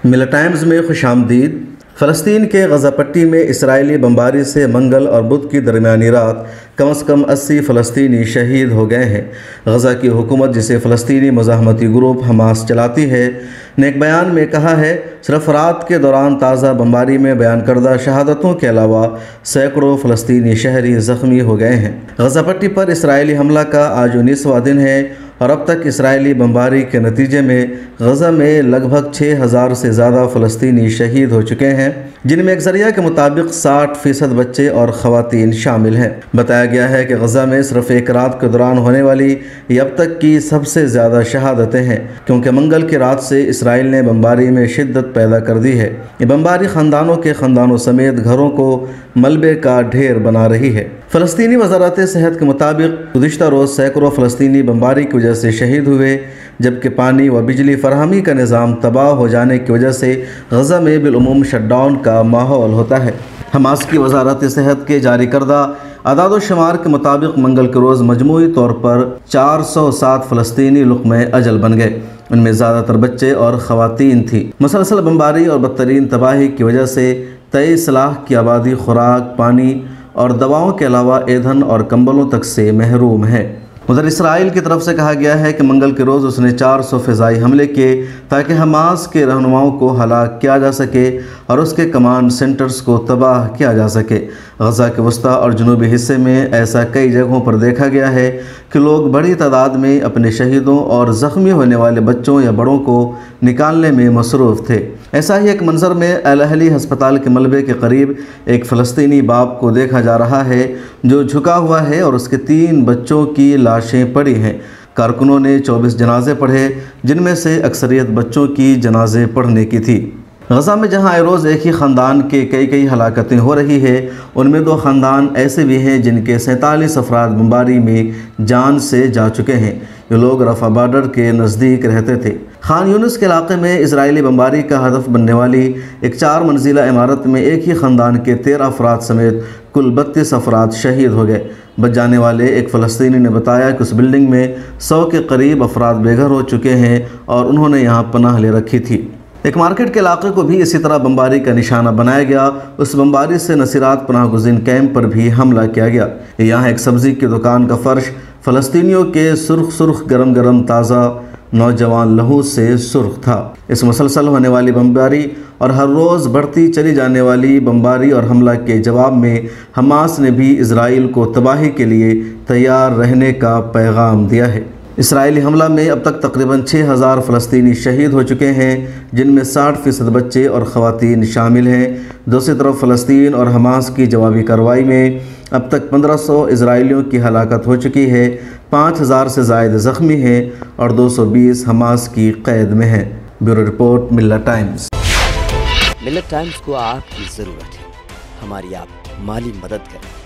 ملت ٹائمز میں خوش آمدید۔ فلسطین کے غزہ پٹی میں اسرائیلی بمباری سے منگل اور بدھ کی درمیانی رات کم از کم 80 فلسطینی شہید ہو گئے ہیں۔ غزہ کی حکومت، جسے فلسطینی مزاحمتی گروپ حماس چلاتی ہے، نے ایک بیان میں کہا ہے صرف رات کے دوران تازہ بمباری میں بیان کردہ شہادتوں کے علاوہ سینکڑوں فلسطینی شہری زخمی ہو گئے ہیں۔ غزہ پٹی پر اسرائیلی حملہ کا آج 19واں دن ہے اور اب تک اسرائیلی بمباری کے نتیجے میں غزہ میں لگ بھگ 6000 سے زیادہ فلسطینی شہید ہو چکے ہیں، جن میں ایک ذریعہ کے مطابق 60% بچے اور خواتین شامل ہیں۔ بتایا گیا ہے کہ غزہ میں صرف ایک رات کے دوران ہونے والی یہ اب تک کی سب سے زیادہ شہادتیں ہیں، کیونکہ منگل کی رات سے اسرائیل نے بمباری میں شدت پیدا کر دی ہے۔ یہ بمباری خاندانوں سمیت گھروں کو ملبے کا ڈھیر بنا رہی ہے۔ فلسطینی وزارت صحت کے مطابق گزشتہ روز سینکڑوں فلسطینی بمباری کی وجہ سے شہید ہوئے، جبکہ پانی و بجلی فراہمی کا نظام تباہ ہو جانے کی وجہ سے غزہ میں بالعموم شٹ ڈاؤن کا ماحول ہوتا ہے۔ حماس کی وزارت صحت کے جاری کردہ اعداد و شمار کے مطابق منگل کے روز مجموعی طور پر 407 فلسطینی لقمہ اجل بن گئے، ان میں زیادہ تر بچے اور خواتین تھیں۔ مسلسل بمباری اور بدترین تباہی کی وجہ سے 23 لاکھ کی آبادی خوراک، پانی اور دواؤں کے علاوہ ایندھن اور کمبلوں تک سے محروم ہے۔ ادھر اسرائیل کی طرف سے کہا گیا ہے کہ منگل کے روز اس نے 400 فضائی حملے کیے تاکہ حماس کے رہنماؤں کو ہلاک کیا جا سکے اور اس کے کمانڈ سینٹرز کو تباہ کیا جا سکے۔ غزہ کے وسطی اور جنوبی حصے میں ایسا کئی جگہوں پر دیکھا گیا ہے کہ لوگ بڑی تعداد میں اپنے شہیدوں اور زخمی ہونے والے بچوں یا بڑوں کو نکالنے میں مصروف تھے۔ ایسا ہی ایک منظر میں الاہلی ہسپتال کے ملبے کے قریب ایک فلسطینی باپ کو دیکھا جا رہا ہے جو جھکا ہوا ہے اور اس کے 3 بچوں کی لاشیں پڑی ہیں۔ کارکنوں نے 24 جنازے پڑھے، جن میں سے اکثریت بچوں کی جنازے پڑھنے کی تھی۔ غزہ میں جہاں آئے روز ایک ہی خاندان کے کئی ہلاکتیں ہو رہی ہے، ان میں 2 خاندان ایسے بھی ہیں جن کے 47 افراد بمباری میں جان سے جا چکے ہیں۔ یہ لوگ رفح بارڈر کے نزدیک رہتے تھے۔ خان یونس کے علاقے میں اسرائیلی بمباری کا ہدف بننے والی ایک 4 منزلہ عمارت میں ایک ہی خاندان کے 13 افراد سمیت کل 32 افراد شہید ہو گئے۔ بچ جانے والے ایک فلسطینی نے بتایا کہ اس بلڈنگ میں 100 کے قریب افراد بے گھر ہو چکے ہیں اور انہوں نے یہاں پناہ لے رکھی تھی۔ ایک مارکیٹ کے علاقے کو بھی اسی طرح بمباری کا نشانہ بنایا گیا۔ اس بمباری سے نصیرات پناہ گزین کیمپ پر بھی حملہ کیا گیا۔ یہاں ایک سبزی کی دکان کا فرش فلسطینیوں کے سرخ گرم تازہ نوجوان لہو سے سرخ تھا۔ اس مسلسل ہونے والی بمباری اور ہر روز بڑھتی چلی جانے والی بمباری اور حملہ کے جواب میں حماس نے بھی اسرائیل کو تباہی کے لیے تیار رہنے کا پیغام دیا ہے۔ اسرائیلی حملہ میں اب تک تقریباً 6000 فلسطینی شہید ہو چکے ہیں، جن میں 60% بچے اور خواتین شامل ہیں۔ دوسری طرف فلسطین اور حماس کی جوابی کارروائی میں اب تک 1500 اسرائیلیوں کی ہلاکت ہو چکی ہے، 5000 سے زائد زخمی ہیں اور 220 حماس کی قید میں ہیں۔ بیورو رپورٹ، ملت ٹائمز۔ ملت ٹائمز کو آپ کی ضرورت ہے، ہماری آپ مالی مدد کریں۔